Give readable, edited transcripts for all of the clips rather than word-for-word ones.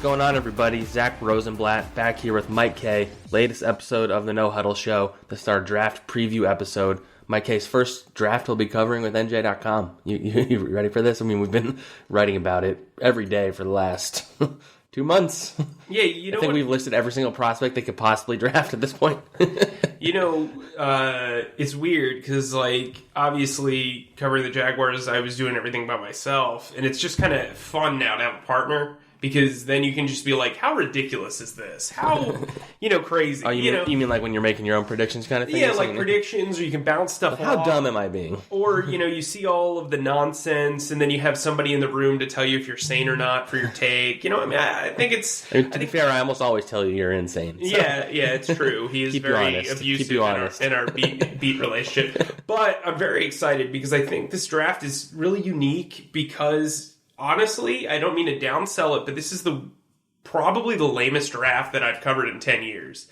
going on, everybody? Zach Rosenblatt back here with Mike K. Latest episode of the No Huddle Show. This is our draft preview episode. Mike K's first draft we'll be covering with NJ.com. You ready for this? I mean, we've been writing about it every day for the last 2 months. Yeah, I think we've listed every single prospect they could possibly draft at this point. It's weird because, obviously covering the Jaguars, I was doing everything by myself, and it's just kind of fun now to have a partner. Because then you can just be like, how ridiculous is this? How, crazy. Oh, you mean like when you're making your own predictions kind of thing? Yeah, like predictions, or you can bounce stuff off. How dumb am I being? Or, you see all of the nonsense, and then you have somebody in the room to tell you if you're sane or not for your take. I think it's... To be fair, I almost always tell you you're insane. So. Yeah, it's true. He is very abusive in our beat relationship. But I'm very excited because I think this draft is really unique because... Honestly, I don't mean to downsell it, but this is probably the lamest draft that I've covered in 10 years.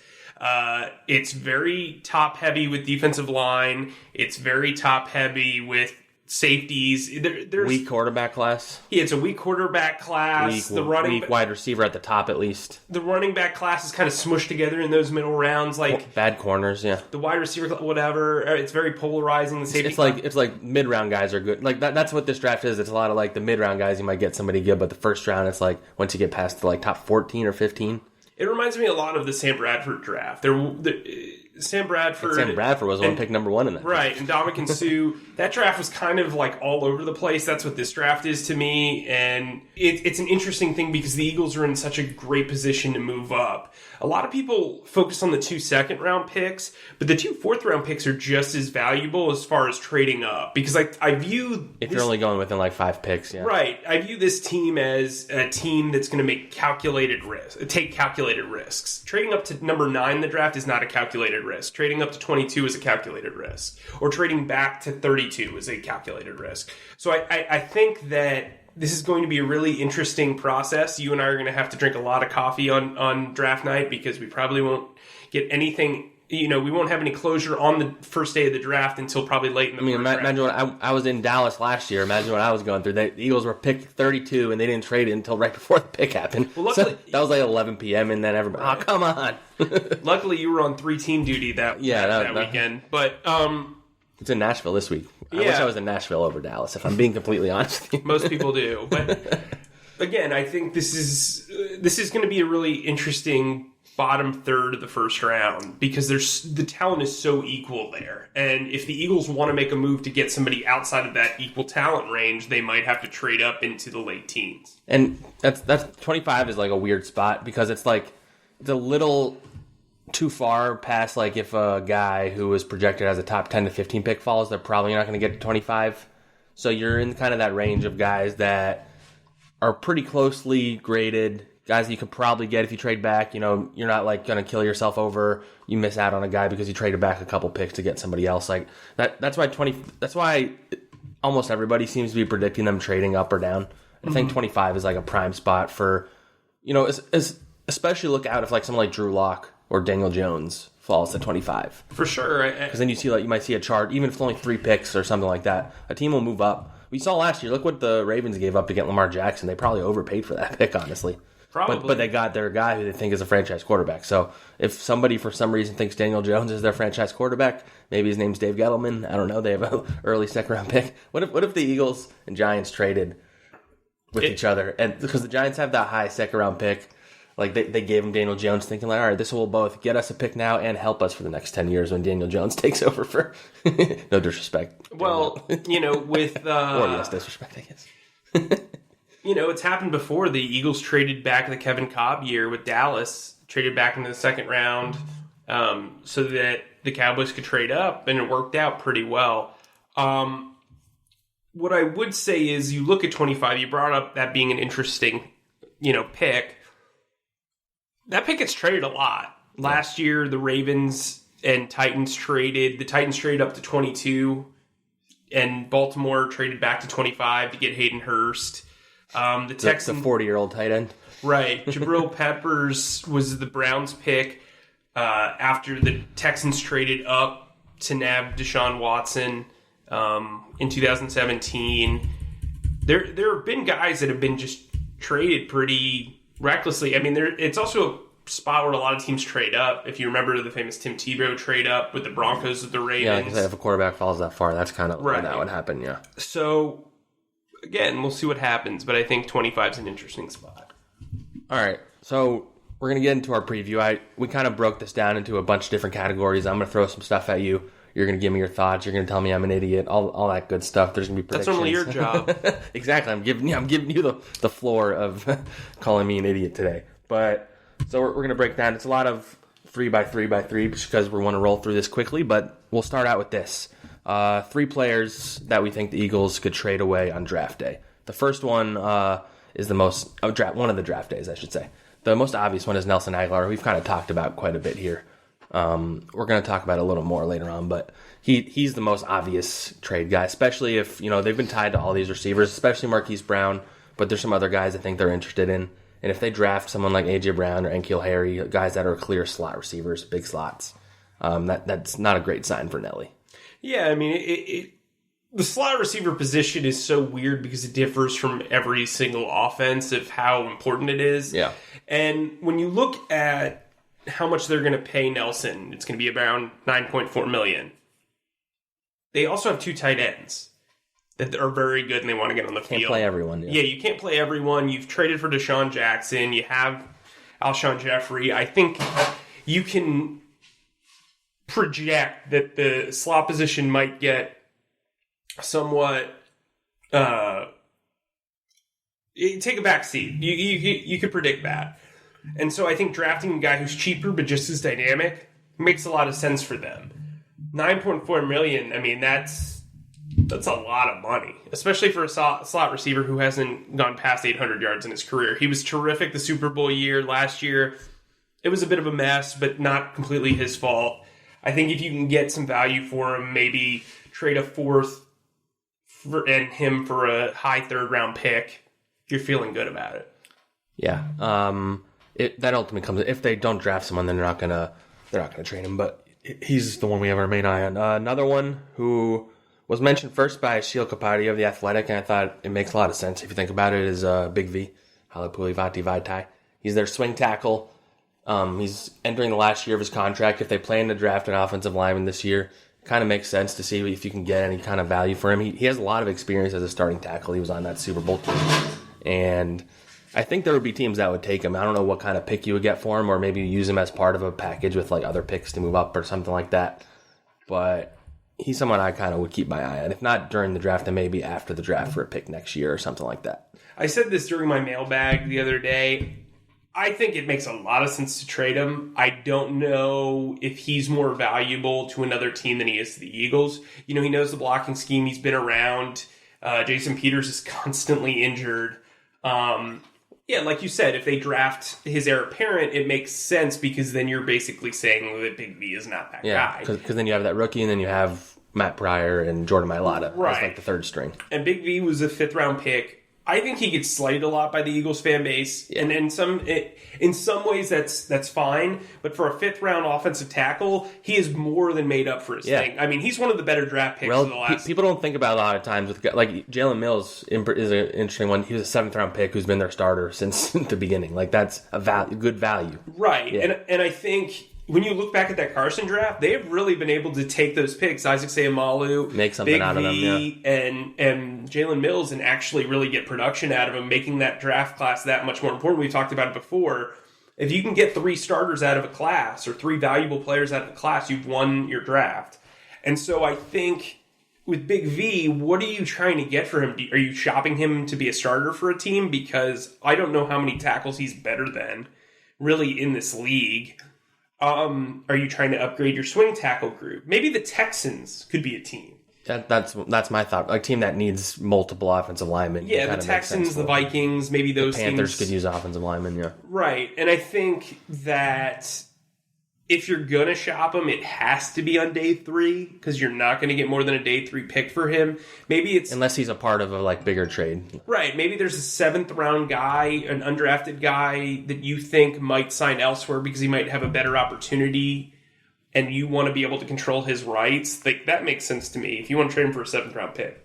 It's very top-heavy with defensive line. It's very top-heavy with safeties. There's weak quarterback class. Yeah, it's a weak quarterback class. Weak wide receiver at the top, at least. The running back class is kind of smushed together in those middle rounds, bad corners. Yeah, the wide receiver, whatever. It's very polarizing. The safety. It's like mid round guys are good. Like that's what this draft is. It's a lot of the mid round guys. You might get somebody good, but the first round, it's like once you get past the top 14 or 15. It reminds me a lot of the Sam Bradford draft. Sam Bradford was the one picked number one in that. Right, and Ndamukong Suh. That draft was kind of all over the place. That's what this draft is to me. And it's an interesting thing because the Eagles are in such a great position to move up. A lot of people focus on the 2 second-round picks, but the 2 fourth-round picks are just as valuable as far as trading up. Because I view... If you're only going within 5 picks, yeah. Right. I view this team as a team that's going to take calculated risks. Trading up to number 9 in the draft is not a calculated risk. Trading up to 22 is a calculated risk. Or trading back to 32 is a calculated risk. So I think that this is going to be a really interesting process. You and I are going to have to drink a lot of coffee on draft night because we probably won't get anything. We won't have any closure on the first day of the draft until probably late in the first round. Imagine what I was in Dallas last year. Imagine what I was going through. The Eagles were picked 32, and they didn't trade it until right before the pick happened. Well, luckily, so that was 11 p.m., and then everybody, oh, come on. Luckily, you were on 3-team duty that weekend. But it's in Nashville this week. I wish I was in Nashville over Dallas, if I'm being completely honest with you. Most people do. But, again, I think this is going to be a really interesting bottom third of the first round because the talent is so equal there. And if the Eagles want to make a move to get somebody outside of that equal talent range, they might have to trade up into the late teens. And that's 25 is a weird spot because it's it's a little too far past if a guy who was projected as a top 10 to 15 pick falls, they're probably not going to get to 25. So you're in kind of that range of guys that are pretty closely graded, guys that you could probably get if you trade back. You're not going to kill yourself over you miss out on a guy because you traded back a couple picks to get somebody else. That's why almost everybody seems to be predicting them trading up or down. I think 25 is a prime spot for, especially look out if someone like Drew Lock or Daniel Jones falls to 25. For sure. Because then you might see a chart, even if it's only 3 picks or something like that, a team will move up. We saw last year, look what the Ravens gave up to get Lamar Jackson. They probably overpaid for that pick, honestly. Probably. But they got their guy who they think is a franchise quarterback. So if somebody for some reason thinks Daniel Jones is their franchise quarterback, maybe his name's Dave Gettleman. I don't know. They have an early second-round pick. What if the Eagles and Giants traded with each other? And because the Giants have that high second-round pick, they gave him Daniel Jones thinking all right, this will both get us a pick now and help us for the next 10 years when Daniel Jones takes over for no disrespect. Well, with... or yes, disrespect, I guess. It's happened before. The Eagles traded back the Kevin Cobb year with Dallas, traded back into the second round so that the Cowboys could trade up, and it worked out pretty well. What I would say is you look at 25, you brought up that being an interesting, pick. That pick gets traded a lot. Last year, the Ravens and Titans traded. The Titans traded up to 22, and Baltimore traded back to 25 to get Hayden Hurst. The Texans, the 40-year-old tight end. Right. Jabril Peppers was the Browns pick after the Texans traded up to nab Deshaun Watson in 2017. There have been guys that have been just traded pretty recklessly. I mean, it's also a spot where a lot of teams trade up. If you remember the famous Tim Tebow trade up with the Broncos with the Ravens. Yeah, because if a quarterback falls that far, that's kind of where that would happen, yeah. So, again, we'll see what happens, but I think 25 is an interesting spot. All right, so we're going to get into our preview. We kind of broke this down into a bunch of different categories. I'm going to throw some stuff at you. You're going to give me your thoughts. You're going to tell me I'm an idiot. All that good stuff. There's going to be predictions. That's only your job. Exactly. I'm giving you the floor of calling me an idiot today. But so we're going to break down. It's a lot of 3x3x3 because we want to roll through this quickly. But we'll start out with this: 3 players that we think the Eagles could trade away on draft day. The first one is one of the draft days, I should say. The most obvious one is Nelson Aguilar. We've kind of talked about quite a bit here. We're going to talk about it a little more later on, but he's the most obvious trade guy, especially if, they've been tied to all these receivers, especially Marquise Brown, but there's some other guys I think they're interested in. And if they draft someone like A.J. Brown or N'Keal Harry, guys that are clear slot receivers, big slots, that's not a great sign for Nelly. Yeah, I mean, the slot receiver position is so weird because it differs from every single offense of how important it is. Yeah. And when you look at how much they're going to pay Nelson, it's going to be around $9.4 million. They also have 2 tight ends that are very good and they want to get on the field. Can't play everyone. Yeah, you can't play everyone. You've traded for Deshaun Jackson. You have Alshon Jeffrey. I think you can project that the slot position might get somewhat take a back seat. You could predict that. And so I think drafting a guy who's cheaper but just as dynamic makes a lot of sense for them. $9.4 million, I mean, that's a lot of money, especially for a slot receiver who hasn't gone past 800 yards in his career. He was terrific the Super Bowl year last year. It was a bit of a mess, but not completely his fault. I think if you can get some value for him, maybe trade a 4th and him for a high 3rd-round pick, you're feeling good about it. Yeah. That ultimately comes if they don't draft someone, then they're not gonna trade him. But he's the one we have our main eye on. Another one who was mentioned first by Sheil Kapadia of The Athletic, and I thought it makes a lot of sense if you think about it, is Big V, Halapuli Vaitai. He's their swing tackle. He's entering the last year of his contract. If they plan to draft an offensive lineman this year, it kind of makes sense to see if you can get any kind of value for him. He has a lot of experience as a starting tackle. He was on that Super Bowl team, and I think there would be teams that would take him. I don't know what kind of pick you would get for him, or maybe use him as part of a package with like other picks to move up or something like that. But he's someone I kind of would keep my eye on. If not during the draft, then maybe after the draft for a pick next year or something like that. I said this during my mailbag the other day. I think it makes a lot of sense to trade him. I don't know if he's more valuable to another team than he is to the Eagles. He knows the blocking scheme. He's been around. Jason Peters is constantly injured. Yeah, like you said, if they draft his heir apparent, it makes sense because then you're basically saying that Big V is not that guy. Because then you have that rookie, and then you have Matt Pryor and Jordan Mailata. Right. As like the 3rd string. And Big V was a 5th-round pick. I think he gets slighted a lot by the Eagles fan base, and in some ways that's fine. But for a 5th-round offensive tackle, he is more than made up for his thing. I mean, he's one of the better draft picks of the last. People don't think about it a lot of times with like Jalen Mills is an interesting one. He was a 7th-round pick who's been their starter since the beginning. Like that's a good value, right? Yeah. And I think when you look back at that Carson draft, they have really been able to take those picks, Isaac Seumalo, make something out of them, and Jalen Mills, and actually really get production out of them, making that draft class that much more important. We've talked about it before. If you can get 3 starters out of a class or 3 valuable players out of a class, you've won your draft. And so I think with Big V, what are you trying to get for him? Are you shopping him to be a starter for a team? Because I don't know how many tackles he's better than really in this league. Are you trying to upgrade your swing tackle group? Maybe the Texans could be a team. That's my thought. A team that needs multiple offensive linemen. Yeah, the Texans, the Vikings, maybe those the Panthers teams could use offensive linemen, yeah. Right, and I think that if you're going to shop him, it has to be on day 3 because you're not going to get more than a day 3 pick for him. Maybe it's... Unless he's a part of a bigger trade. Right, maybe there's a 7th round guy, an undrafted guy that you think might sign elsewhere because he might have a better opportunity and you want to be able to control his rights. That makes sense to me. If you want to trade him for a 7th round pick.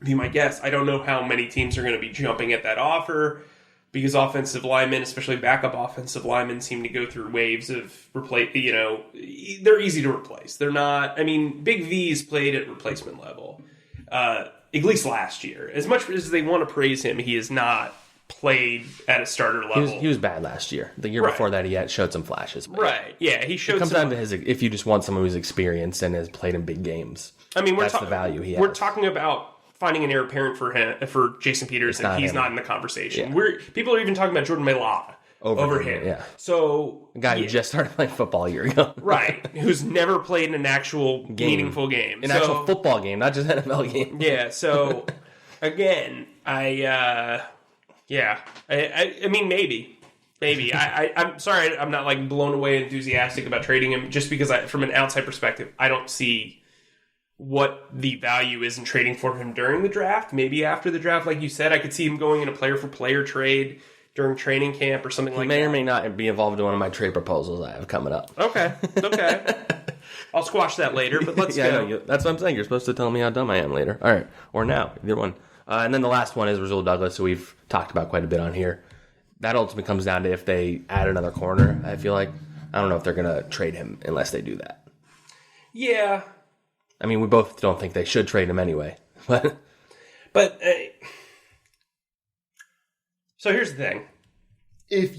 Be my guess. I don't know how many teams are going to be jumping at that offer, because offensive linemen, especially backup offensive linemen, seem to go through waves of replace. They're easy to replace. They're not. I mean, Big V's played at replacement level, at least last year. As much as they want to praise him, he has not played at a starter level. He was bad last year. The year before that, he had showed some flashes. Right? Yeah, he showed. It comes down to if you just want someone who's experienced and has played in big games. I mean, that's the value he has. We're talking about finding an heir apparent for Jason Peters, and he's not in the conversation. Yeah. People are even talking about Jordan Mailata over him. Yeah. So a guy who just started playing football a year ago. Right. Who's never played in an actual meaningful game. An actual football game, not just NFL game. Yeah, so again, I mean maybe. I'm sorry I'm not like blown away enthusiastic about trading him just because from an outside perspective, I don't see what the value is in trading for him during the draft. Maybe after the draft, like you said, I could see him going in a player-for-player trade during training camp or something like that. He may or may not be involved in one of my trade proposals I have coming up. Okay. I'll squash that later, but let's go. No, that's what I'm saying. You're supposed to tell me how dumb I am later. All right. Or now. Either one. And then the last one is Rasul Douglas, who we've talked about quite a bit on here. That ultimately comes down to if they add another corner, I feel like. I don't know if they're going to trade him unless they do that. Yeah. I mean, we both don't think they should trade him anyway. But so here's the thing. If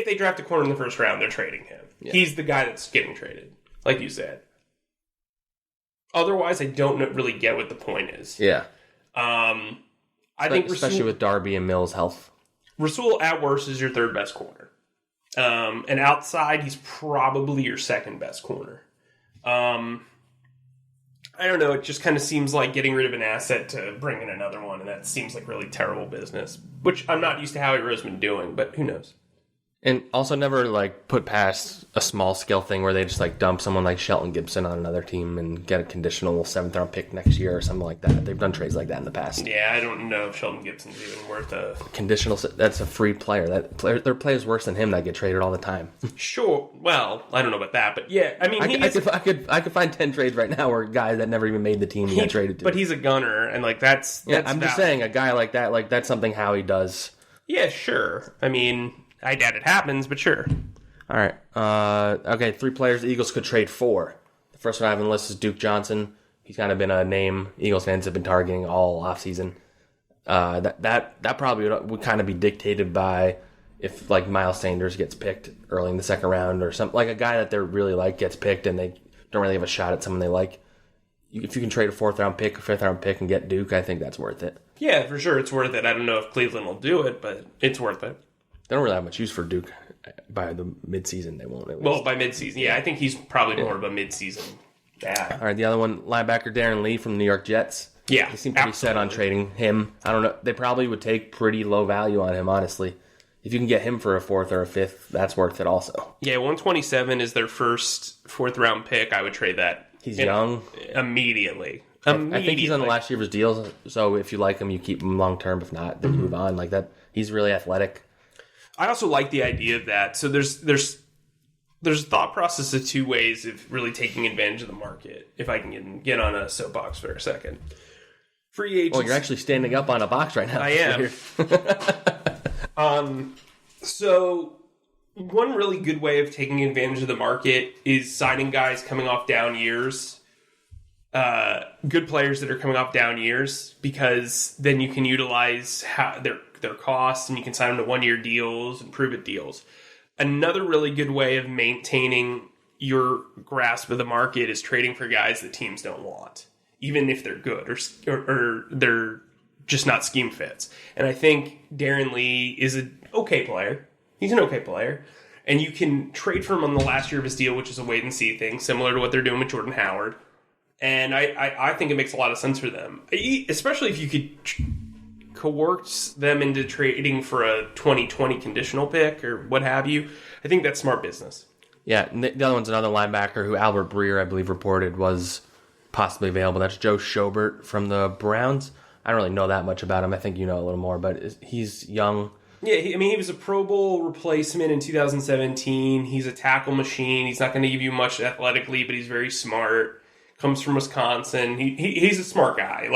they draft a corner in the first round, they're trading him. Yeah. He's the guy that's getting traded, like you said. Otherwise, I don't really get what the point is. Yeah. I think especially with Darby and Mills' health. Rasul at worst is your third best corner. And outside, he's probably your second best corner. I don't know. It just kind of seems like getting rid of an asset to bring in another one, and that seems like really terrible business, which I'm not used to Howie Roseman doing, but who knows? And also never put past a small scale thing where they just dump someone like Shelton Gibson on another team and get a conditional 7th round pick next year or something like that. They've done trades like that in the past. Yeah, I don't know if Shelton Gibson's even worth a conditional. That's a free player. There are players worse than him that get traded all the time. Sure. Well, I don't know about that, but yeah, I mean, I could find 10 trades right now where guys that never even made the team get traded to. But he's a gunner, and that's I'm just saying a guy like that, that's something Howie does. Yeah, sure. I mean, I doubt it happens, but sure. All right. Okay, 3 players the Eagles could trade for. The first one I have on the list is Duke Johnson. He's kind of been a name Eagles fans have been targeting all offseason. That probably would kind of be dictated by if Miles Sanders gets picked early in the second round or something. Like a guy that they really like gets picked and they don't really have a shot at someone they like. If you can trade a 4th round pick, a 5th round pick, and get Duke, I think that's worth it. Yeah, for sure it's worth it. I don't know if Cleveland will do it, but it's worth it. They don't really have much use for Duke. By the midseason, they won't. At least. Well, by midseason, yeah. I think he's probably more of a midseason guy. All right, the other one, linebacker Darren Lee from the New York Jets. Yeah, they seem pretty set on trading him. I don't know. They probably would take pretty low value on him, honestly. If you can get him for a 4th or a 5th, that's worth it also. Yeah, 127 is their first 4th round pick. I would trade that. He's young. Immediately. I think he's on the last year of his deal, so if you like him, you keep him long term. If not, then you move on. Like that, he's really athletic. I also like the idea of that. So there's a thought process of 2 ways of really taking advantage of the market. If I can get on a soapbox for a second. Free agents. Oh, you're actually standing up on a box right now. I am. So one really good way of taking advantage of the market is signing guys coming off down years. Good players that are coming off down years, because then you can utilize their costs and you can sign them to 1-year deals and prove it deals. Another really good way of maintaining your grasp of the market is trading for guys that teams don't want, even if they're good or they're just not scheme fits. And I think Darren Lee is an okay player. He's an okay player. And you can trade for him on the last year of his deal, which is a wait-and-see thing, similar to what they're doing with Jordan Howard. And I think it makes a lot of sense for them, especially if you could coerce them into trading for a 2020 conditional pick or what have you. I think that's smart business. Yeah, and the other one's another linebacker who Albert Breer, I believe, reported was possibly available. That's Joe Schobert from the Browns. I don't really know that much about him. I think you know a little more, but he's young. Yeah, he was a Pro Bowl replacement in 2017. He's a tackle machine. He's not going to give you much athletically, but he's very smart. Comes from Wisconsin. He's a smart guy.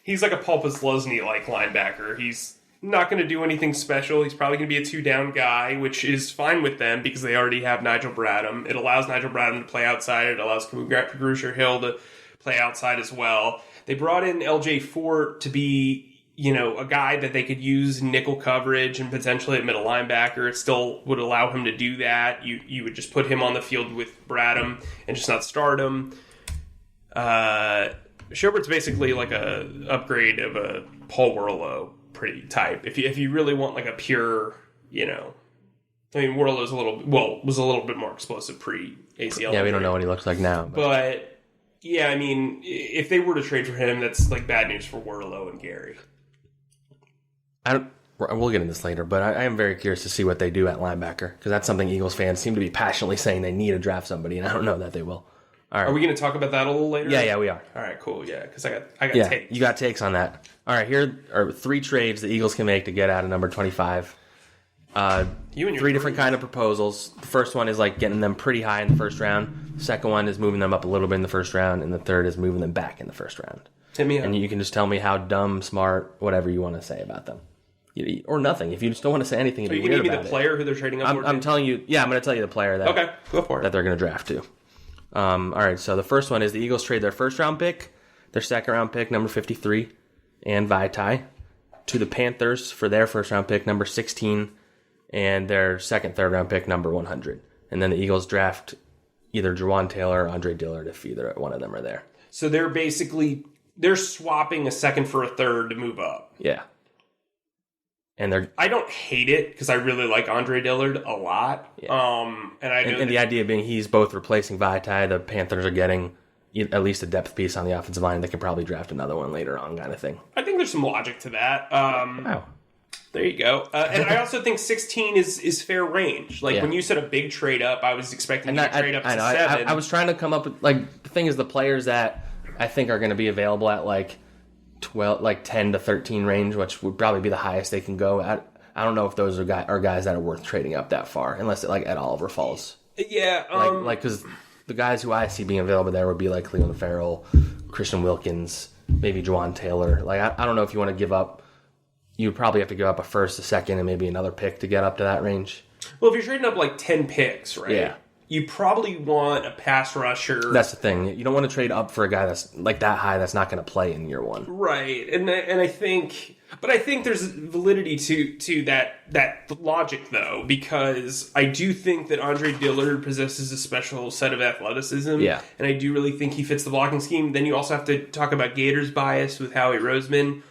He's like a Paul Posluszny like linebacker. He's not going to do anything special. He's probably going to be a 2-down guy, which is fine with them because they already have Nigel Bradham. It allows Nigel Bradham to play outside. It allows Grugier Hill to play outside as well. They brought in LJ Fort to be, a guy that they could use in nickel coverage and potentially at middle linebacker. It still would allow him to do that. You would just put him on the field with Bradham and just not start him. Schobbert's basically like a upgrade of a Paul Worlow pretty type. If you really want like a pure, Worlow was a little bit more explosive pre ACL. Yeah, we don't know what he looks like now. But yeah, if they were to trade for him, that's like bad news for Worlow and Gary. We'll get into this later, but I am very curious to see what they do at linebacker because that's something Eagles fans seem to be passionately saying they need to draft somebody, and I don't know that they will. All right. Are we going to talk about that a little later? Yeah, we are. All right, cool. Yeah, because I got takes. You got takes on that. All right, here are 3 trades the Eagles can make to get out of number 25. You and your 3 different kind of proposals. The first one is like getting them pretty high in the first round. The second one is moving them up a little bit in the first round, and the third is moving them back in the first round. Hit me up. And you can just tell me how dumb, smart, whatever you want to say about them. Or nothing. If you just don't want to say anything, are you going to give me the player who they're trading up for? I'm telling you. Yeah, I'm going to tell you the player that. Okay, go for it. That they're going to draft to. All right. So the first one is the Eagles trade their first round pick, their second round pick, number 53, and Vaitai, to the Panthers for their first round pick, number 16, and their third round pick, number 100. And then the Eagles draft either Jawan Taylor or Andre Dillard if either one of them are there. So they're swapping a second for a third to move up. Yeah. And I don't hate it because I really like Andre Dillard a lot. Yeah. And the idea being he's both replacing Vaitai. The Panthers are getting at least a depth piece on the offensive line. They could probably draft another one later on, kind of thing. I think there's some logic to that. Wow. There you go. And I also think 16 is fair range. Like when you said a big trade up, I was expecting to trade up to 7. I was trying to come up with the thing is the players that I think are going to be available at 10 to 13 range, which would probably be the highest they can go at. I don't know if those are guys that are worth trading up that far, unless Ed Oliver falls. Yeah, because the guys who I see being available there would be like Clelin Ferrell, Christian Wilkins, maybe Jawan Taylor. I don't know if you want to give up. You would probably have to give up a first, a second, and maybe another pick to get up to that range. Well, if you're trading up 10 picks, right? Yeah. You probably want a pass rusher. That's the thing. You don't want to trade up for a guy that's that high that's not going to play in year one. Right. And I think there's validity to that logic though, because I do think that Andre Dillard possesses a special set of athleticism. Yeah. And I do really think he fits the blocking scheme. Then you also have to talk about Gators bias with Howie Roseman.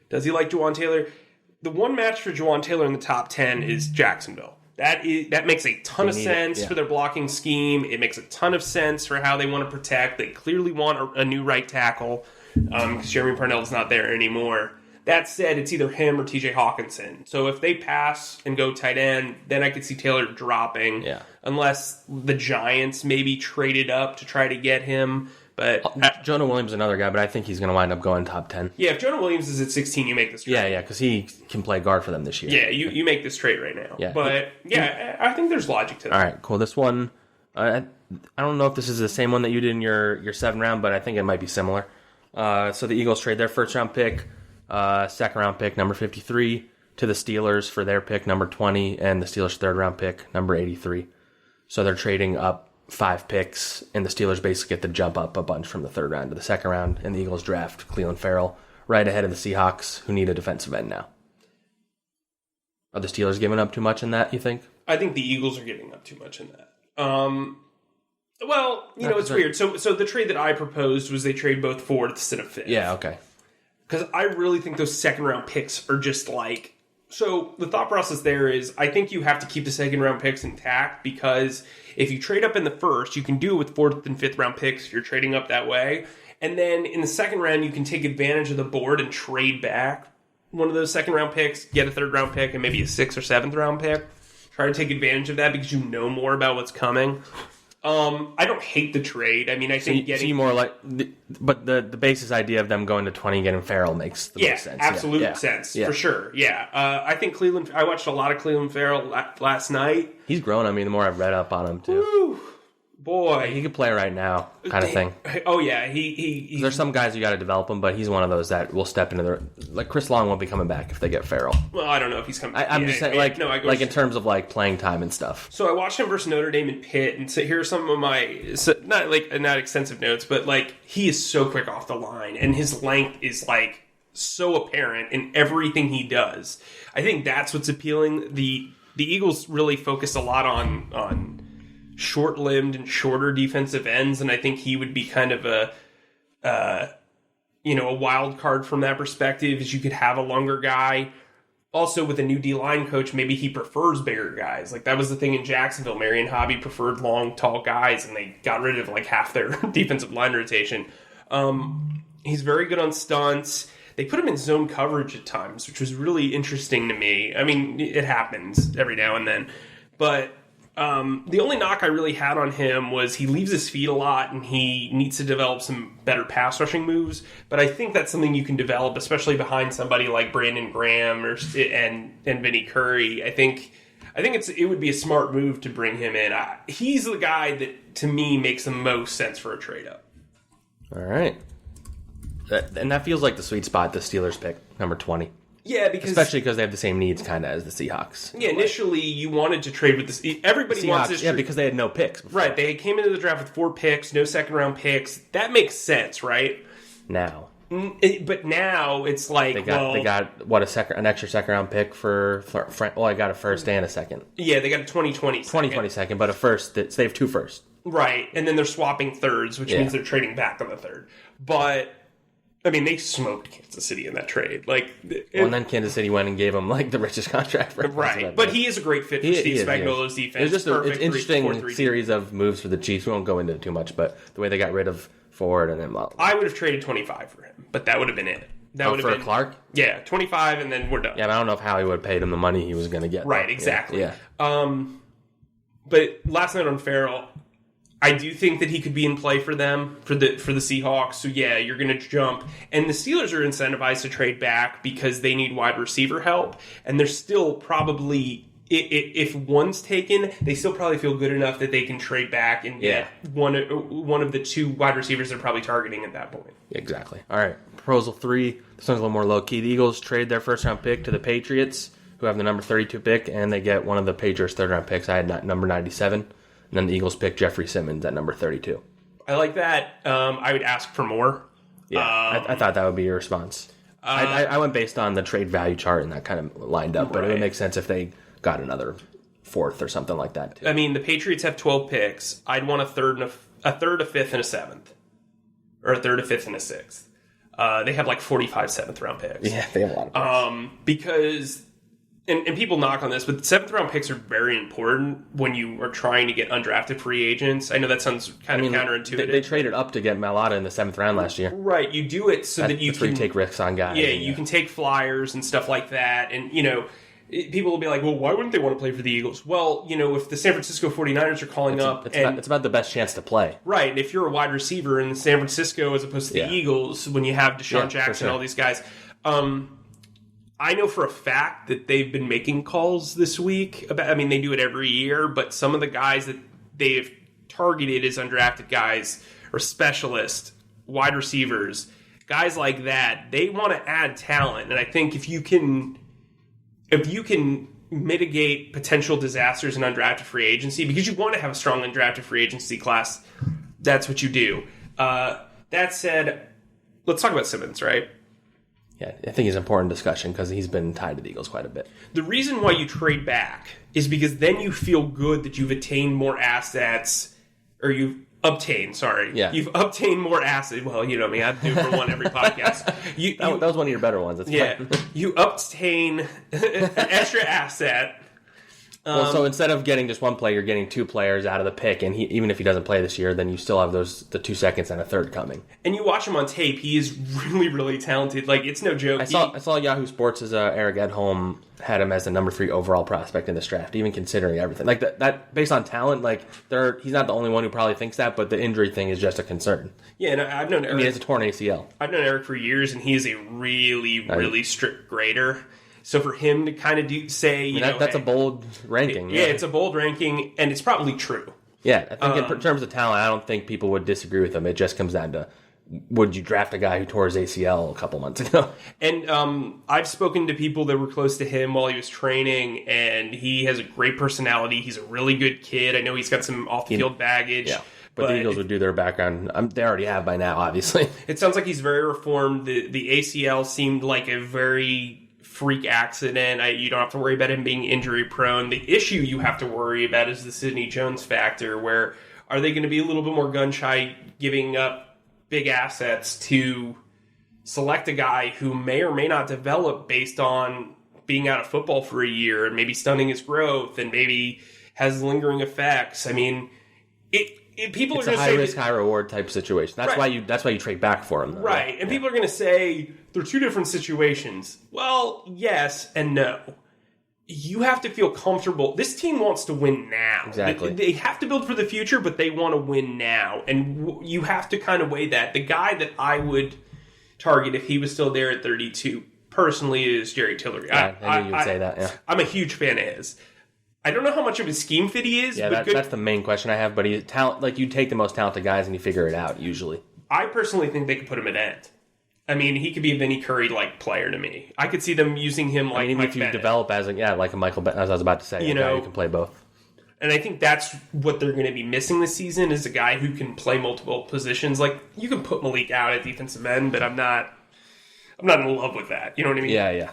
Does he like Jawan Taylor? The one match for Jawan Taylor in the top 10 is Jacksonville. That makes a ton of sense for their blocking scheme. It makes a ton of sense for how they want to protect. They clearly want a new right tackle because Jeremy Parnell's not there anymore. That said, it's either him or TJ Hawkinson. So if they pass and go tight end, then I could see Taylor dropping. Yeah. Unless the Giants maybe traded up to try to get him. But Jonah Williams is another guy, but I think he's going to wind up going top 10. Yeah, if Jonah Williams is at 16, you make this trade. Yeah, because he can play guard for them this year. Yeah, you make this trade right now. Yeah. But, I think there's logic to that. All right, cool. This one, I don't know if this is the same one that you did in your 7th round, but I think it might be similar. So the Eagles trade their first round pick, second round pick, number 53, to the Steelers for their pick, number 20, and the Steelers' third round pick, number 83. So they're trading up 5 picks, and the Steelers basically get to jump up a bunch from the third round to the second round, and the Eagles draft Clelin Ferrell right ahead of the Seahawks, who need a defensive end now. Are the Steelers giving up too much in that, you think? I think the Eagles are giving up too much in that. It's weird. So the trade that I proposed was they trade both fourths and a fifth. Yeah, okay. Because I really think those second-round picks are just So the thought process there is I think you have to keep the second-round picks intact because if you trade up in the first, you can do it with 4th and 5th round picks if you're trading up that way. And then in the second round, you can take advantage of the board and trade back one of those second-round picks, get a 3rd-round pick, and maybe a 6th or 7th-round pick. Try to take advantage of that because you know more about what's coming. I don't hate the trade. I mean, I think getting... more like... But the basis idea of them going to 20 and getting Farrell makes the most sense. Absolute sense, for sure. Yeah. I think I watched a lot of Clelin Ferrell last night. He's grown. I mean, the more I've read up on him, too. Woo. boy, He could play right now, kind of thing. Oh yeah, he There's some guys you got to develop him, but he's one of those that will step into the like Chris Long won't be coming back if they get Farrell. Well, I don't know if he's coming. I'm just saying, like in terms of like playing time and stuff. So I watched him versus Notre Dame and Pitt, and so here are some of my not extensive notes, but like he is so quick off the line, and his length is like so apparent in everything he does. I think that's what's appealing. The Eagles really focused a lot on short-limbed and shorter defensive ends, and I think he would be kind of a wild card from that perspective, is you could have a longer guy. Also, with a new D-line coach, maybe he prefers bigger guys. Like, that was the thing in Jacksonville. Marion Hobby preferred long, tall guys, and they got rid of, like, half their defensive line rotation. He's very good on stunts. They put him in zone coverage at times, which was really interesting to me. I mean, it happens every now and then. But the only knock I really had on him was he leaves his feet a lot, and he needs to develop some better pass rushing moves. But I think that's something you can develop, especially behind somebody like Brandon Graham and Vinny Curry. I think it would be a smart move to bring him in. He's the guy that, to me, makes the most sense for a trade up. All right. And that feels like the sweet spot the Steelers pick, number 20. Yeah, because especially because they have the same needs kind of as the Seahawks. Yeah, initially you wanted to trade with this. Everybody Seahawks, wants this. Yeah, because they had no picks before. Right, they came into the draft with 4 picks, no second-round picks. That makes sense, right? Now. But now it's like, they got what, an extra second-round pick for I got a first and a second. Yeah, they got a 2020 second, but a first. So they have 2 firsts. Right, and then they're swapping thirds, which means they're trading back on the third. But I mean, they smoked Kansas City in that trade. And then Kansas City went and gave him like the richest contract for him. Right, but he is a great fit for Steve Spagnuolo's defense. It's just an interesting series of moves for the Chiefs. We won't go into it too much, but the way they got rid of Ford and then I would have traded 25 for him, but that would have been it. That would have been Clark. Yeah, 25, and then we're done. Yeah, but I don't know if Howie would have paid him the money he was going to get. Right, exactly. Yeah. But last night on Farrell, I do think that he could be in play for them, for the Seahawks. So yeah, you're going to jump. And the Steelers are incentivized to trade back because they need wide receiver help. And they're still probably, if one's taken, they still probably feel good enough that they can trade back and get one of the 2 wide receivers they're probably targeting at that point. Exactly. All right. Proposal 3. This one's a little more low-key. The Eagles trade their first-round pick to the Patriots, who have the number 32 pick, and they get one of the Patriots' third-round picks. I had number 97. And then the Eagles pick Jeffrey Simmons at number 32. I like that. I would ask for more. Yeah, I thought that would be your response. I went based on the trade value chart, and that kind of lined up. But it would make sense if they got another 4th or something like that, too. I mean, the Patriots have 12 picks. I'd want a third, a 5th, and a 7th. Or a 3rd, a 5th, and a 6th. They have like 45 7th-round picks. Yeah, they have a lot of picks. Because... And people knock on this, but 7th-round picks are very important when you are trying to get undrafted free agents. I know that sounds kind of counterintuitive. They traded up to get Mailata in the 7th round last year. Right, you do it so that you can take risks on guys. Yeah, you can take flyers and stuff like that. And, people will be like, well, why wouldn't they want to play for the Eagles? Well, if the San Francisco 49ers are calling up... It's about the best chance to play. Right, and if you're a wide receiver in San Francisco as opposed to the Eagles, when you have Deshaun Jackson and all these guys... I know for a fact that they've been making calls this week. They do it every year, but some of the guys that they've targeted as undrafted guys or specialists, wide receivers, guys like that, they want to add talent. And I think if you can mitigate potential disasters in undrafted free agency, because you want to have a strong undrafted free agency class, that's what you do. That said, let's talk about Simmons, right? Yeah, I think it's an important discussion because he's been tied to the Eagles quite a bit. The reason why you trade back is because then you feel good that you've attained more assets, or you've obtained more assets. Well, you know me, I do for one every podcast. That was one of your better ones. That's fine. You obtain an extra asset. So instead of getting just one player, you're getting 2 players out of the pick, and even if he doesn't play this year, then you still have the 2 seconds and a third coming. And you watch him on tape; he is really, really talented. Like, it's no joke. I saw Yahoo Sports' Eric Edholm had him as the number 3 overall prospect in this draft, even considering everything. Like that based on talent, like he's not the only one who probably thinks that, but the injury thing is just a concern. Yeah, and I've known Eric. It's a torn ACL. I've known Eric for years, and he is a really, really strict grader. So for him to kind of say, that's a bold ranking. Yeah, it's a bold ranking, and it's probably true. Yeah, I think in terms of talent, I don't think people would disagree with him. It just comes down to, would you draft a guy who tore his ACL a couple months ago? And I've spoken to people that were close to him while he was training, and he has a great personality. He's a really good kid. I know he's got some off-the-field baggage. Yeah. But the Eagles would do their background. They already have by now, obviously. It sounds like he's very reformed. The ACL seemed like a very freak accident. You don't have to worry about him being injury prone. The issue you have to worry about is the Sidney Jones factor, where are they going to be a little bit more gun shy, giving up big assets to select a guy who may or may not develop based on being out of football for a year and maybe stunning his growth and maybe has lingering effects. I mean, people it's are going to say high risk, high reward type situation. That's right. why you trade back for him, though. Right. And people are going to say they're two different situations. Well, yes and no. You have to feel comfortable. This team wants to win now. Exactly. They have to build for the future, but they want to win now. And you have to kind of weigh that. The guy that I would target if he was still there at 32, personally, is Jerry Tillery. Yeah, I knew you would say that, yeah. I'm a huge fan of his. I don't know how much of a scheme fit he is. Yeah, but that's the main question I have. But he's talent. Like, you take the most talented guys and you figure it out usually. I personally think they could put him at end. I mean, he could be a Vinny Curry-like player to me. I could see them using him like even Mike if you Bennett. develop as a Michael Bennett, as I was about to say, a guy who can play both. And I think that's what they're going to be missing this season is a guy who can play multiple positions. Like, you can put Malik out at defensive end, but I'm not in love with that. You know what I mean? Yeah.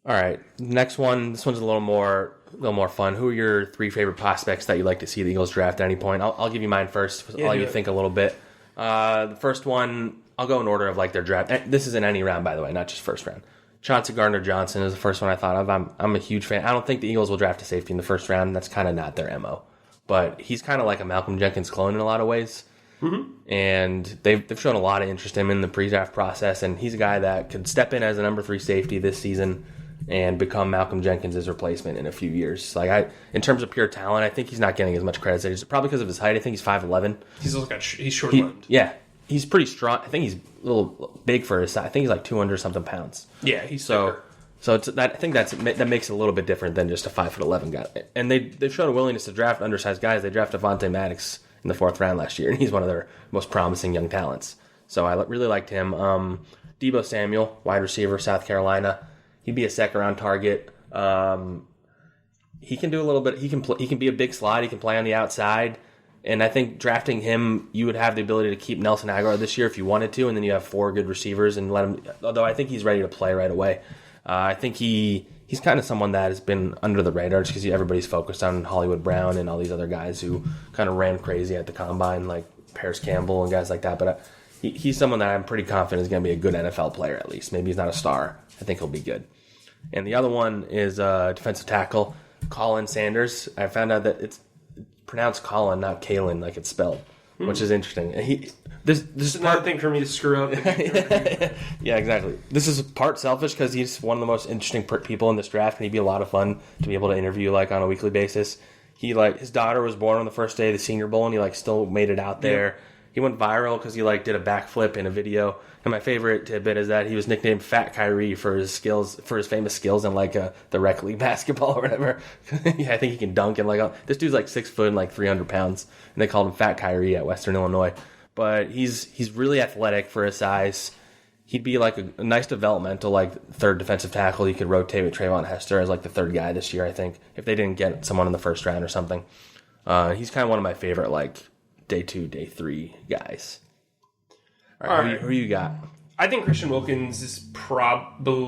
All right, next one. This one's a little more fun. Who are your 3 favorite prospects that you'd like to see the Eagles draft at any point? I'll give you mine first. I'll let you think a little bit. The first one, I'll go in order of like their draft. This is in any round, by the way, not just first round. Chauncey Gardner-Johnson is the first one I thought of. I'm a huge fan. I don't think the Eagles will draft a safety in the first round. That's kind of not their MO. But he's kind of like a Malcolm Jenkins clone in a lot of ways. Mm-hmm. And they've shown a lot of interest in him in the pre-draft process. And he's a guy that could step in as a number 3 safety this season and become Malcolm Jenkins' replacement in a few years. In terms of pure talent, I think he's not getting as much credit. It's probably because of his height. I think he's 5'11". He's short-limbed. Yeah, he's pretty strong. I think he's a little big for his size. I think he's like 200-something pounds. Yeah, he's so I think that makes it a little bit different than just a 5'11" guy. And they've shown a willingness to draft undersized guys. They drafted Avonte Maddox in the 4th round last year, and he's one of their most promising young talents. So I really liked him. Deebo Samuel, wide receiver, South Carolina. He'd be a second-round target. He can do a little bit. He can be a big slot. He can play on the outside. And I think drafting him, you would have the ability to keep Nelson Aguilar this year if you wanted to, and then you have 4 good receivers and let him. Although I think he's ready to play right away. I think he's kind of someone that has been under the radar just because everybody's focused on Hollywood Brown and all these other guys who kind of ran crazy at the combine, like Paris Campbell and guys like that. But he's someone that I'm pretty confident is going to be a good NFL player at least. Maybe he's not a star. I think he'll be good. And the other one is defensive tackle, Colin Sanders. I found out that it's pronounced Colin, not Kalen, like it's spelled, which is interesting. And this is another thing for me to screw up. Yeah, exactly. This is part selfish because he's one of the most interesting people in this draft, and he'd be a lot of fun to be able to interview on a weekly basis. His daughter was born on the first day of the Senior Bowl, and he still made it out there. Yeah. He went viral because he did a backflip in a video. And my favorite tidbit is that he was nicknamed Fat Kyrie for his famous skills in the rec league basketball or whatever. Yeah, I think he can dunk and this dude's 6 foot and 300 pounds, and they called him Fat Kyrie at Western Illinois. But he's really athletic for his size. He'd be a nice developmental 3rd defensive tackle. You could rotate with Trayvon Hester as the 3rd guy this year, I think, if they didn't get someone in the 1st round or something. He's kind of one of my favorite day 2, day 3 guys. All right. Who you got? I think Christian Wilkins is probably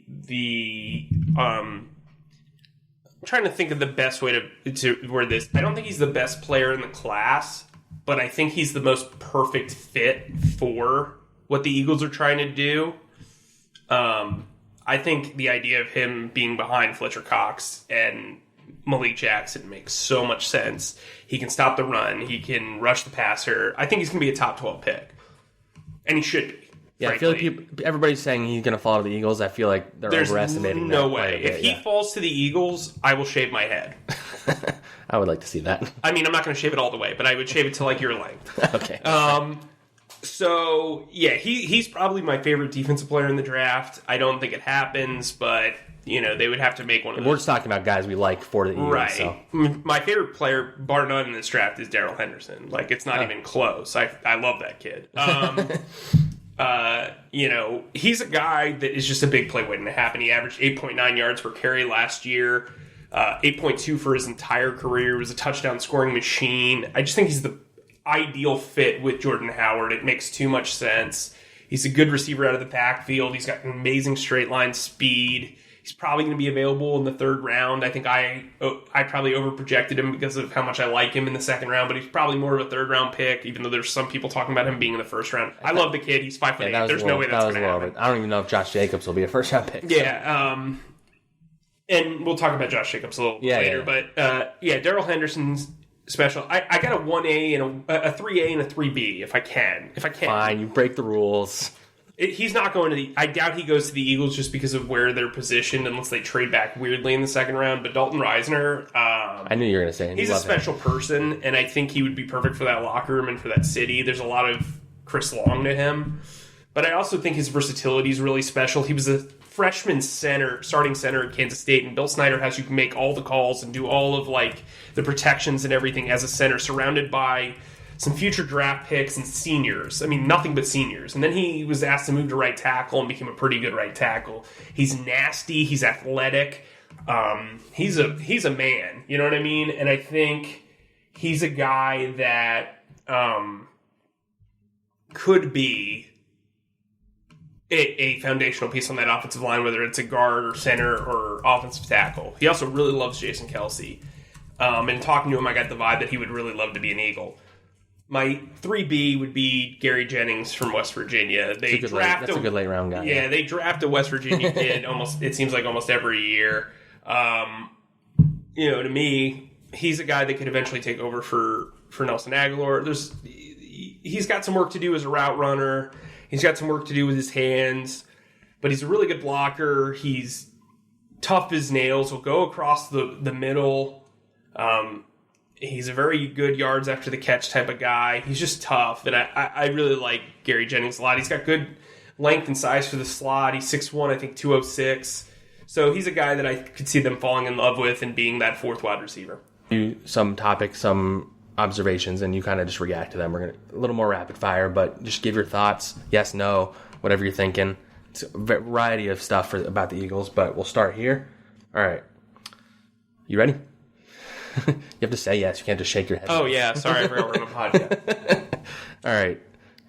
the. I'm trying to think of the best way to word this. I don't think he's the best player in the class, but I think he's the most perfect fit for what the Eagles are trying to do. I think the idea of him being behind Fletcher Cox and Malik Jackson makes so much sense. He can stop the run. He can rush the passer. I think he's going to be a top 12 pick. And he should be. Yeah, frankly. I feel everybody's saying he's going to fall to the Eagles. I feel like they're overestimating that. No way. If he falls to the Eagles, I will shave my head. I would like to see that. I mean, I'm not going to shave it all the way, but I would shave it to your length. Okay. So, yeah, he's probably my favorite defensive player in the draft. I don't think it happens, but, they would have to make one of those. We're just talking about guys we like for the Eagles. Right. So. My favorite player, bar none, in this draft is Darrell Henderson. Like, it's not even close. I love that kid. He's a guy that is just a big play waiting to happen. He averaged 8.9 yards per carry last year, 8.2 for his entire career. He was a touchdown scoring machine. I just think he's the ideal fit with Jordan Howard. It makes too much sense. He's a good receiver out of the backfield. He's got amazing straight line speed. He's probably going to be available in the third round. I think I probably overprojected him because of how much I like him in the second round, but he's probably more of a third round pick, even though there's some people talking about him being in the first round. I love the kid. He's 5'8". There's no way that's going to happen. I don't even know if Josh Jacobs will be a first round pick. Yeah, and we'll talk about Josh Jacobs a little later. Yeah. But Darrell Henderson's special. I got a 1A and a 3A and a 3B if I can. Fine, you break the rules. He's not going to I doubt he goes to the Eagles just because of where they're positioned unless they trade back weirdly in the second round. But Dalton Risner, I knew you were going to say he's a special person, and I think he would be perfect for that locker room and for that city. There's a lot of Chris Long to him. But I also think his versatility is really special. He was a freshman starting center at Kansas State, and Bill Snyder has you make all the calls and do all of the protections and everything as a center, surrounded by some future draft picks and seniors. I mean, nothing but seniors. And then he was asked to move to right tackle and became a pretty good right tackle. He's nasty. He's athletic. He's a man. You know what I mean? And I think he's a guy that could be a foundational piece on that offensive line, whether it's a guard or center or offensive tackle. He also really loves Jason Kelce. And talking to him, I got the vibe that he would really love to be an Eagle. My 3B would be Gary Jennings from West Virginia. That's a good late round guy. Yeah, they draft a West Virginia kid it seems like almost every year. To me, he's a guy that could eventually take over for Nelson Aguilar. He's got some work to do as a route runner. He's got some work to do with his hands, but he's a really good blocker. He's tough as nails. He'll go across the middle. He's a very good yards after the catch type of guy. He's just tough, and I really like Gary Jennings a lot. He's got good length and size for the slot. He's 6'1", I think 206. So he's a guy that I could see them falling in love with and being that fourth wide receiver. Some topics, some observations, and you kind of just react to them. We're going to a little more rapid fire, but just give your thoughts, yes, no, whatever you're thinking. It's a variety of stuff about the Eagles, but we'll start here. All right. You ready? You have to say yes. You can't just shake your head. Oh, yeah. Sorry, I forgot we're on a podcast. All right.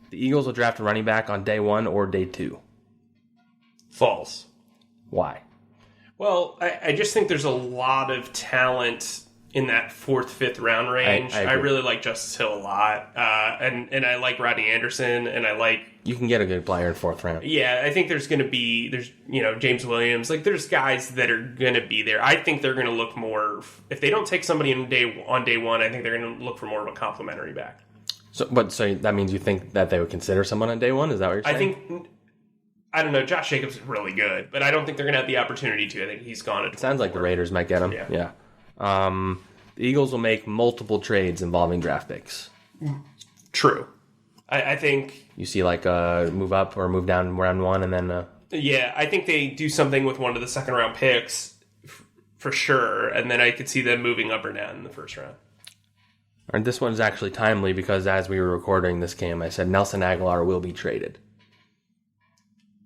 The Eagles will draft a running back on day 1 or day 2. False. Why? Well, I just think there's a lot of talent in that 4th, 5th round range. I really like Justice Hill a lot. And I like Rodney Anderson, and I like... You can get a good player in 4th round. Yeah, I think there's going to be... James Williams. There's guys that are going to be there. I think they're going to look more... If they don't take somebody on day 1, I think they're going to look for more of a complimentary back. So that means you think that they would consider someone on day 1? Is that what you're saying? I don't know. Josh Jacobs is really good, but I don't think they're going to have the opportunity to. I think he's gone. It sounds like the Raiders might get him. Yeah. The Eagles will make multiple trades involving draft picks. True. I think... You see move up or move down round 1 and then... Yeah, I think they do something with one of the second round picks for sure, and then I could see them moving up or down in the first round. And this one's actually timely because as we were recording this game, I said Nelson Aguilar will be traded.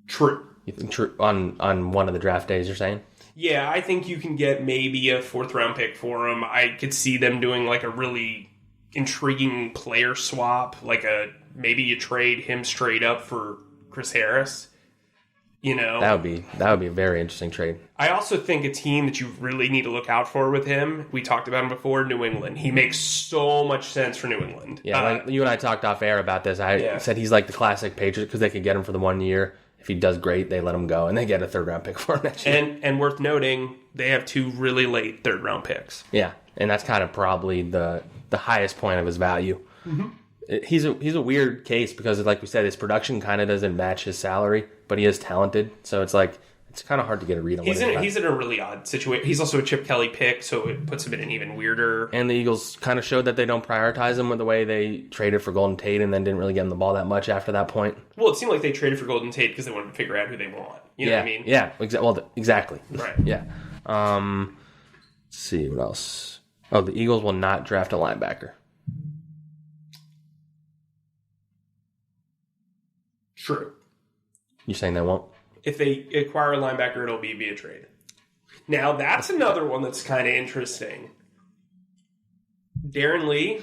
True. You think on one of the draft days, you're saying? Yeah, I think you can get maybe a 4th round pick for him. I could see them doing a really intriguing player swap, maybe you trade him straight up for Chris Harris. That would be a very interesting trade. I also think a team that you really need to look out for with him, we talked about him before, New England. He makes so much sense for New England. Yeah, you and I talked off air about this. I said he's like the classic Patriot because they could get him for the 1 year. If he does great, they let him go, and they get a 3rd round pick for him next year. And worth noting, they have 2 really late 3rd round picks. Yeah, and that's kind of probably the highest point of his value. Mm-hmm. He's a weird case because, like we said, his production kind of doesn't match his salary, but he is talented. So it's it's kind of hard to get a read on He's what in a really odd situation. He's also a Chip Kelly pick, so it puts him in an even weirder. And the Eagles kind of showed that they don't prioritize him with the way they traded for Golden Tate and then didn't really get him the ball that much after that point. Well, it seemed like they traded for Golden Tate because they wanted to figure out who they want. You know what I mean? Yeah, exactly. Right. Yeah. Let's see, what else? Oh, the Eagles will not draft a linebacker. True. You saying they won't? If they acquire a linebacker, it'll be via trade. Now, that's another one that's kind of interesting. Darren Lee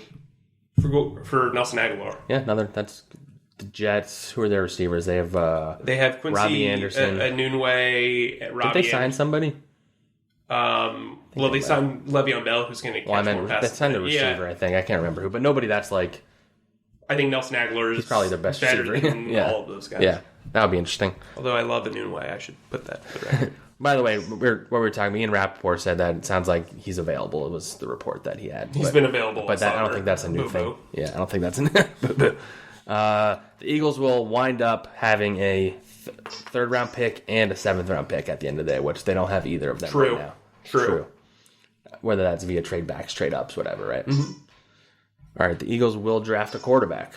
for Nelson Aguilar. Yeah, that's the Jets. Who are their receivers? They have Quincy Robbie Anderson. Nunwe, Robbie. Did they sign somebody? Well, they signed Le'Veon Bell, who's going to catch more passes. They signed a receiver, I think. I can't remember who, but nobody that's like... I think Nelson Aguilar is probably their best better receiver. than all of those guys. Yeah, that would be interesting. Although I love the Nunwe, I should put that for the record. By the way, what we were talking, me and Rappaport said that it sounds like he's available. It was the report that he had. He's been available. But I don't think that's a new thing. Yeah, I don't think that's a new thing. The Eagles will wind up having a third-round pick and a seventh-round pick at the end of the day, which they don't have either of them right now. True. Whether that's via trade backs, trade ups, whatever, right? Mm-hmm. All right, the Eagles will draft a quarterback.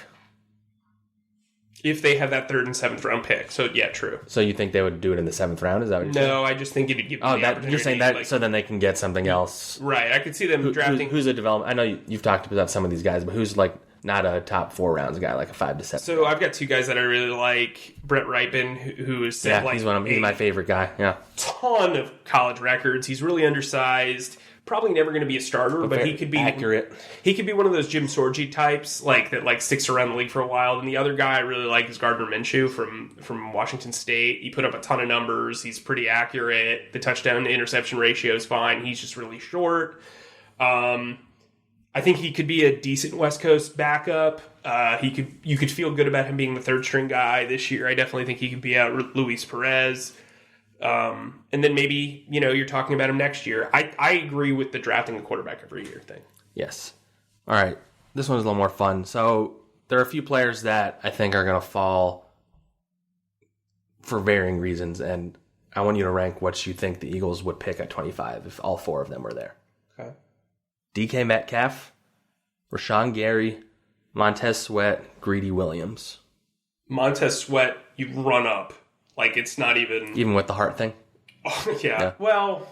If they have that third and seventh round pick. So, yeah, true. So you think they would do it in the seventh round? Is that what you're saying? No, I just think it'd give them the opportunity. You're saying that so then they can get something else. Right. I could see them drafting. Who's a development? I know you've talked about some of these guys, but who's like not a top 4 rounds guy, like a 5 to 7? So I've got two guys that I really like. Brett Ripon, who is set like he's my favorite guy. Yeah, ton of college records. He's really undersized. Probably never going to be a starter, but he could be accurate. He could be one of those Jim Sorgi types, that sticks around the league for a while. And the other guy I really like is Gardner Minshew from Washington State. He put up a ton of numbers. He's pretty accurate. The touchdown to interception ratio is fine. He's just really short. I think he could be a decent West Coast backup. You could feel good about him being the third string guy this year. I definitely think he could be out Luis Perez. And then maybe, you're talking about him next year. I agree with the drafting a quarterback every year thing. Yes. All right. This one's a little more fun. So there are a few players that I think are going to fall for varying reasons, and I want you to rank what you think the Eagles would pick at 25 if all 4 of them were there. Okay. DK Metcalf, Rashawn Gary, Montez Sweat, Greedy Williams. Montez Sweat, you run up. Like, it's not even with the heart thing? Oh, yeah. Well,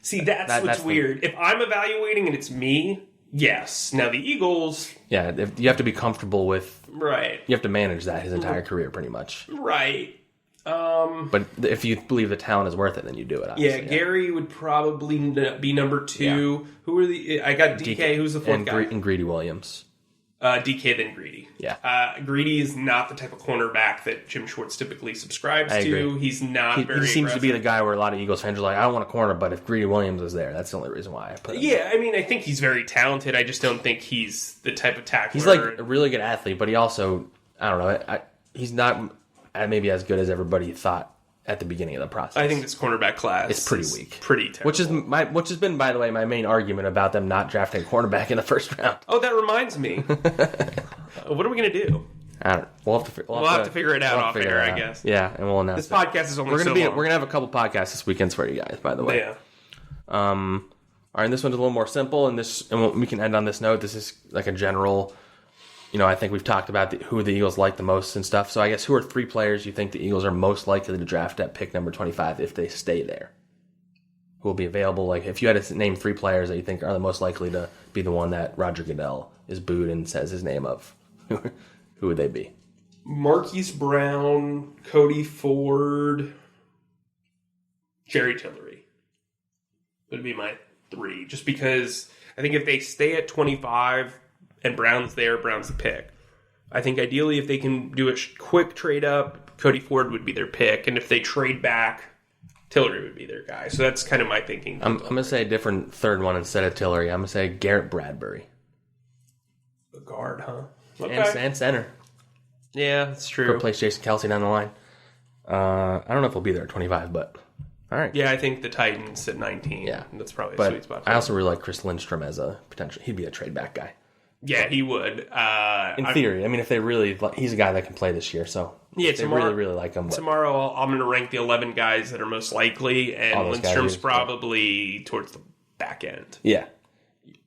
see, that's what's weird. If I'm evaluating and it's me, yes. Now, the Eagles... Yeah, you have to be comfortable with... Right. You have to manage that his entire career, pretty much. Right. But if you believe the talent is worth it, then you do it, obviously. Yeah, Gary would probably be number 2. Yeah. Who are the... I got DK. Who's the fourth guy? And Greedy Williams. DK then Greedy. Yeah. Greedy is not the type of cornerback that Jim Schwartz typically subscribes to. He's not very He seems aggressive. to be the guy where a lot of Eagles fans are like, I don't want a corner, but if Greedy Williams is there, that's the only reason why I put him there. I mean, I think he's very talented. I just don't think he's the type of tackler. He's like a really good athlete, but he also, I don't know, he's not maybe as good as everybody thought at the beginning of the process. I think this cornerback class is pretty weak. Pretty terrible. Which has been, by the way, my main argument about them not drafting a cornerback in the first round. Oh, that reminds me. What are we going to do? I don't know. We'll have to figry it out off air, I guess. Yeah, and we'll announce this podcast is only long. We're gonna have a couple podcasts this weekend for you guys, by the way. Yeah. All right, and this one's a little more simple, and we can end on this note. This is like a general. I think we've talked about who the Eagles like the most and stuff. So I guess who are 3 players you think the Eagles are most likely to draft at pick number 25 if they stay there? Who will be available? Like if you had to name 3 players that you think are the most likely to be the one that Roger Goodell is booed and says his name of, who would they be? Marquise Brown, Cody Ford, Jerry Tillery would be my 3. Just because I think if they stay at 25 and Brown's there, Brown's the pick. I think ideally if they can do a quick trade up, Cody Ford would be their pick. And if they trade back, Tillery would be their guy. So that's kind of my thinking. I'm going to say a different third one instead of Tillery. I'm going to say Garrett Bradbury. A guard, huh? Okay. And center. Yeah, that's true. Go replace Jason Kelsey down the line. I don't know if he'll be there at 25, but all right. Yeah, I think the Titans at 19. Yeah. That's probably a sweet spot. I also really like Chris Lindstrom as a potential. He'd be a trade back guy. Yeah, he would. In theory. I mean, if they really... He's a guy that can play this year, so Yeah, They really, really like him. Tomorrow, I'm going to rank the 11 guys that are most likely, and Lindstrom's probably towards the back end. Yeah.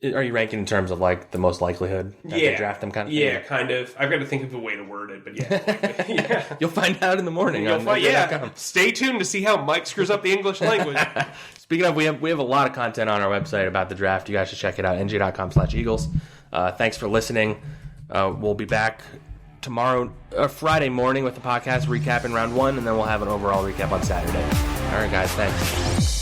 Are you ranking in terms of like the most likelihood that they draft them kind of thing? Yeah, kind of. I've got to think of a way to word it, but yeah. You'll find out in the morning. Stay tuned to see how Mike screws up the English language. Speaking of, we have a lot of content on our website about the draft. You guys should check it out, nj.com/Eagles. Thanks for listening. We'll be back tomorrow, Friday morning with the podcast recapping round 1, and then we'll have an overall recap on Saturday. All right, guys, thanks.